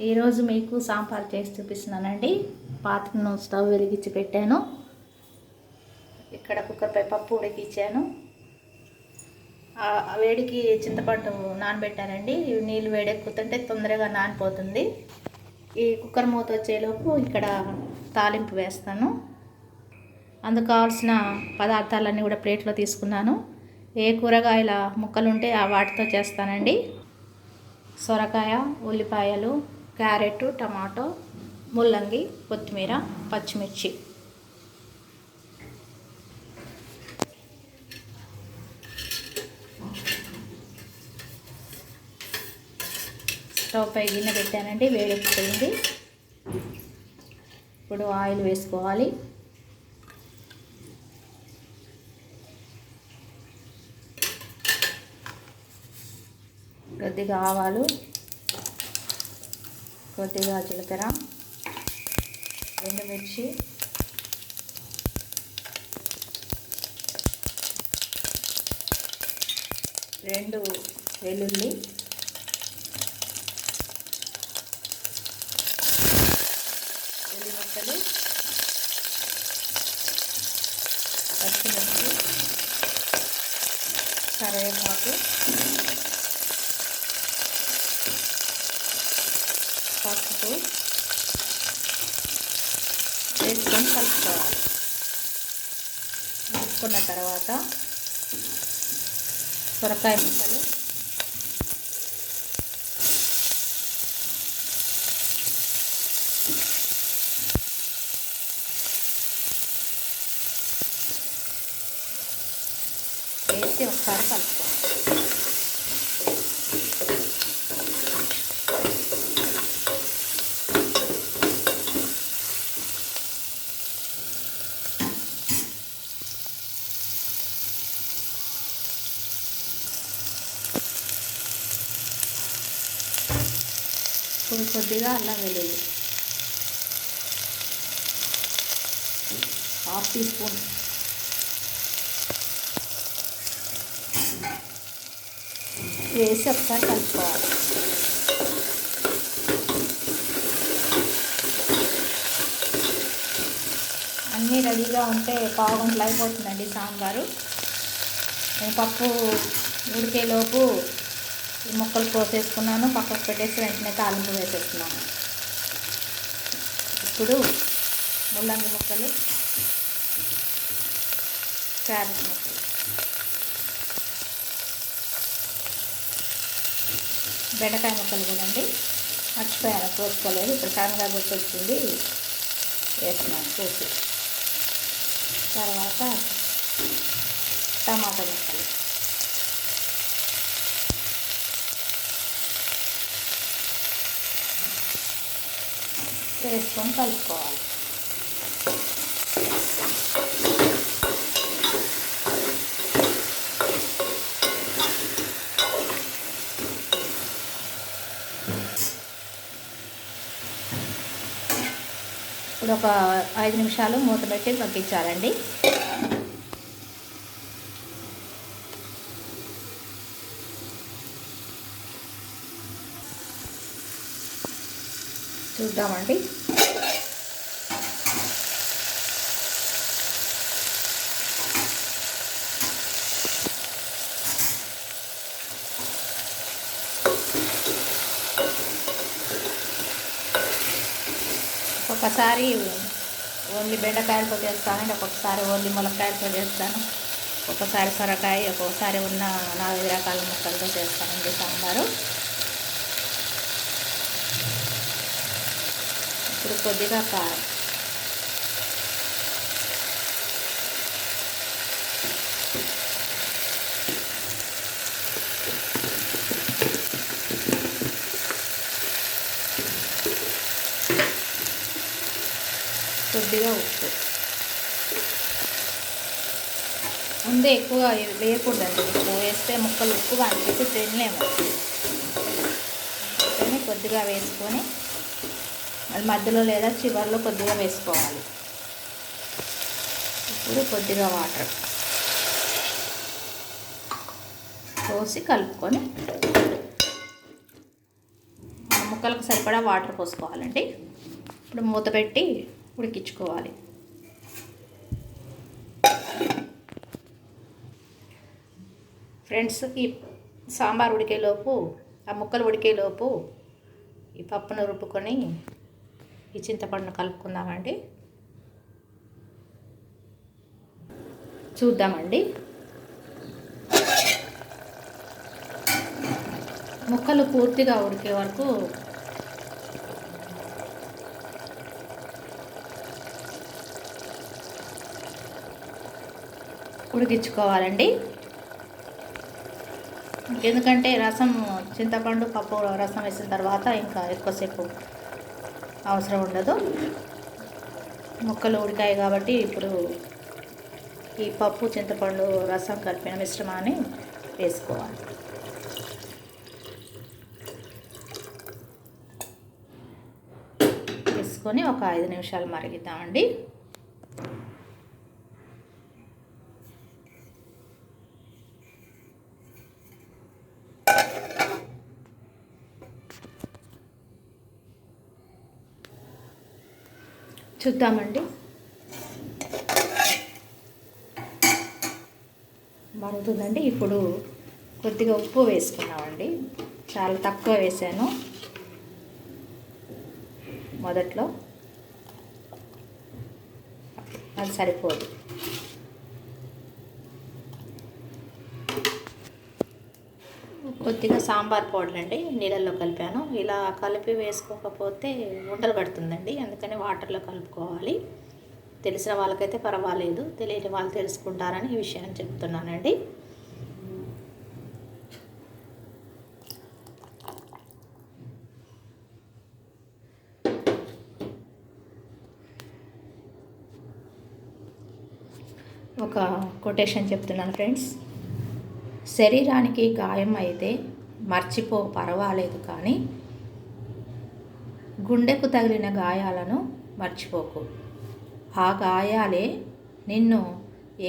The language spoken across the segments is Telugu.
ఈరోజు మీకు సాంబార్ చేసి చూపిస్తున్నానండి. పాత్రను స్టవ్ వెలిగించి పెట్టాను. ఇక్కడ కుక్కర్పై పప్పు ఉడికించాను. ఆ వేడికి చింతపండు నానబెట్టానండి. నీళ్ళు వేడెక్కుతుంటే తొందరగా నానిపోతుంది. ఈ కుక్కర్ మూత వచ్చేలోపు ఇక్కడ తాలింపు వేస్తాను. అందుకు కావాల్సిన పదార్థాలన్నీ కూడా ప్లేట్లో తీసుకున్నాను. ఏ కూరగాయల ముక్కలుంటే వాటితో చేస్తానండి. సొరకాయ, ఉల్లిపాయలు, క్యారెట్, టమాటో, ముల్లంగి, కొత్తిమీర, పచ్చిమిర్చి. స్టవ్ పై గిన్నె పెట్టానండి, వేడెక్కిపోయింది. ఇప్పుడు ఆయిల్ వేసుకోవాలి. కొద్దిగా ఆవాలు, కొద్దిగా జీలకర్ర, ఎండుమిర్చి, రెండు వెల్లుల్లి, ముక్కలు, పచ్చిమిర్చి, కరివేపాకు, పసుపు వేసుకొని కలుపుకోవాలి. కలుపుకున్న తర్వాత సొరకాయ ముక్కలు, వేసి ఒకసారి కలుపుకోవాలి. ఇప్పుడు కొద్దిగా అల్లం వెల్లుల్లి, 1/2 టీ స్పూన్, వేసి ఒకసారి కలుపుకోవాలి. అన్నీ రెడీగా ఉంటే పావుగంటలు అయిపోతుందండి సాంబారు. నేను పప్పు ఉడికేలోపు ఈ ముక్కలు కోసేసుకున్నాను, పక్కకు పెట్టేసి వెంటనే తాలింపు వేసేస్తున్నాను. ఇప్పుడు ముల్లంగి ముక్కలు, క్యారెట్ ముక్కలు, బెండకాయ ముక్కలు కదండి, మర్చిపోయాను కోసుకోలేదు. ఇప్పుడు సడన్గా గుర్తొచ్చింది, వేస్తున్నాను కోసి. తర్వాత టమాటా ముక్కలు, వేసుకొని కలుపుకోవాలి. ఇప్పుడు ఒక 5 నిమిషాలు మూత పెట్టి మగ్గించాలండి. చూద్దామండి. ఒక్కొక్కసారి ఓన్లీ బెండకాయలతో చేస్తానండి, ఒక్కొక్కసారి ఓన్లీ ములక్కాయలతో చేస్తాను, ఒక్కొక్కసారి సొరకాయ, ఒక్కొక్కసారి ఉన్న 4 రకాల ముక్కలతో చేస్తానండి సాంబారు. ఇప్పుడు కొద్దిగా కారం, కొద్దిగా ఉప్పు. ముందే ఎక్కువ వేయకూడదండి, ఉప్పు వేస్తే ముక్కలు ఉప్పుగా అనిపిస్తే తినలేము. కానీ కొద్దిగా వేసుకొని అది మధ్యలో లేదా చివరిలో కొద్దిగా వేసుకోవాలి. ఇప్పుడు కొద్దిగా వాటర్ పోసి కలుపుకొని ముక్కలకు సరిపడా వాటర్ పోసుకోవాలండి. ఇప్పుడు మూత పెట్టి ఉడికించుకోవాలి. ఫ్రెండ్స్, ఈ సాంబార్ ఉడికేలోపు, ఆ ముక్కలు ఉడికేలోపు ఈ పప్పును రుబ్బుకొని ఈ చింతపండును కలుపుకుందామండి. చూద్దామండి. ముక్కలు పూర్తిగా ఉడికే వరకు ఉడికించుకోవాలండి. ఎందుకంటే రసం, చింతపండు పప్పు రసం వేసిన తర్వాత ఇంకా ఎక్కువసేపు అవసరం ఉండదు. ముక్కలు ఉడికాయి కాబట్టి ఇప్పుడు ఈ పప్పు చింతపండు రసం కలిపిన మిశ్రమాన్ని వేసుకోవాలి. వేసుకొని ఒక 5 నిమిషాలు మరిగిద్దామండి. చూద్దామండి. మరుగుతుందండి. ఇప్పుడు కొద్దిగా ఉప్పు వేసుకున్నామండి. చాలా తక్కువ వేసాను మొదట్లో, అది సరిపోదు. కొద్దిగా సాంబార్ పౌడర్ అండి నీళ్ళల్లో కలిపాను. ఇలా కలిపి వేసుకోకపోతే ఉండలు కడుతుందండి, అందుకని వాటర్లో కలుపుకోవాలి. తెలిసిన వాళ్ళకైతే పర్వాలేదు, తెలియని వాళ్ళు తెలుసుకుంటారని ఈ విషయాన్ని చెప్తున్నానండి. ఒక కొటేషన్ చెప్తున్నాను ఫ్రెండ్స్. శరీరానికి గాయం అయితే మర్చిపో, పర్వాలేదు, కానీ గుండెకు తగిలిన గాయాలను మర్చిపోకు. ఆ గాయాలే నిన్ను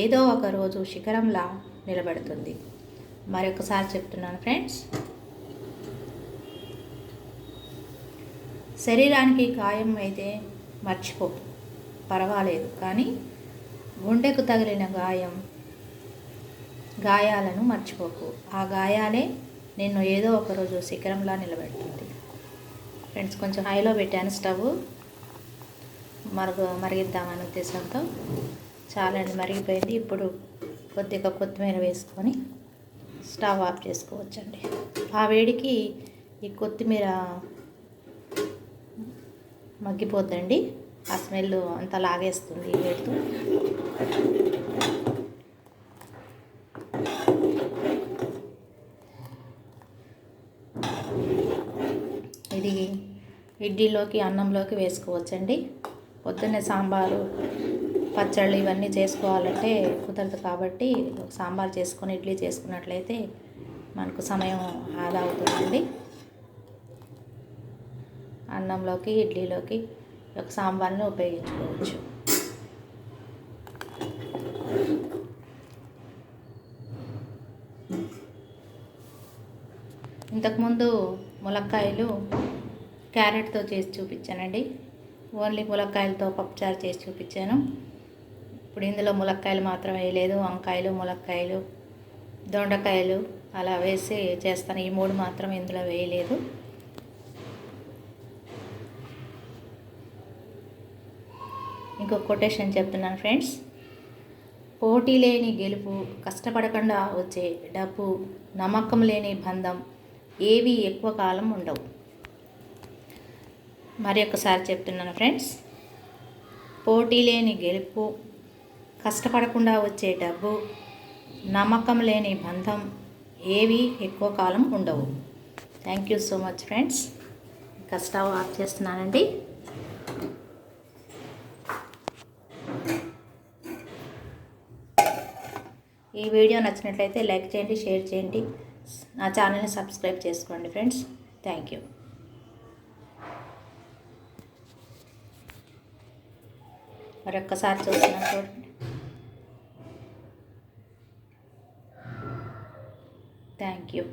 ఏదో ఒక రోజు శిఖరంలా నిలబెడుతుంది. మరొకసారి చెప్తున్నాను ఫ్రెండ్స్. శరీరానికి గాయం అయితే మర్చిపో, పర్వాలేదు, కానీ గుండెకు తగిలిన గాయాలను మర్చిపోకు. ఆ గాయాలే నిన్ను ఏదో ఒకరోజు శిఖరంలా నిలబెడుతుంది. ఫ్రెండ్స్, కొంచెం హైలో పెట్టాను స్టవ్, మరిగిద్దామనే ఉద్దేశంతో. చాలండి, మరిగిపోయింది. ఇప్పుడు కొద్దిగా కొత్తిమీర వేసుకొని స్టవ్ ఆఫ్ చేసుకోవచ్చండి. ఆ వేడికి ఈ కొత్తిమీర మగ్గిపోద్దండి, ఆ స్మెల్ అంతా లాగేస్తుంది ఈ వేడితో. ఇది ఇడ్లీలోకి, అన్నంలోకి వేసుకోవచ్చండి. పొద్దున్నే సాంబారు, పచ్చళ్ళు ఇవన్నీ చేసుకోవాలంటే కుదరదు కాబట్టి సాంబార్ చేసుకొని ఇడ్లీ చేసుకున్నట్లయితే మనకు సమయం ఆదా అవుతుందండి. అన్నంలోకి, ఇడ్లీలోకి ఒక సాంబార్ని ఉపయోగించుకోవచ్చు. ఇంతకుముందు ములక్కాయలు క్యారెట్తో చేసి చూపించానండి. ఓన్లీ ములక్కాయలతో పప్పుచారు చేసి చూపించాను. ఇప్పుడు ఇందులో ములక్కాయలు మాత్రం వేయలేదు, వంకాయలు, ములక్కాయలు, దొండకాయలు అలా వేసి చేస్తాను. ఈ 3 మాత్రం ఇందులో వేయలేదు. ఇంకొక కొటేషన్ చెప్తున్నాను ఫ్రెండ్స్. పోటీ లేని గెలుపు, కష్టపడకుండా వచ్చే డబ్బు, నమ్మకం లేని బంధం ఏవి ఎక్కువ కాలం ఉండవు. మరి ఒకసారి చెప్తున్నాను ఫ్రెండ్స్. పోటీ లేని గెలుపు, కష్టపడకుండా వచ్చే డబ్బు, నమ్మకం లేని బంధం ఏవి ఎక్కువ కాలం ఉండవు. Thank you so much friends. ఇంకా స్టవ్ ఆఫ్ చేస్తున్నానండి. ఈ వీడియో నచ్చినట్లయితే లైక్ చేయండి, షేర్ చేయండి, నా ఛానల్ని సబ్స్క్రైబ్ చేసుకోండి ఫ్రెండ్స్. Thank you. మరొక్కసారి చూస్తున్నాను చూడండి. Thank you.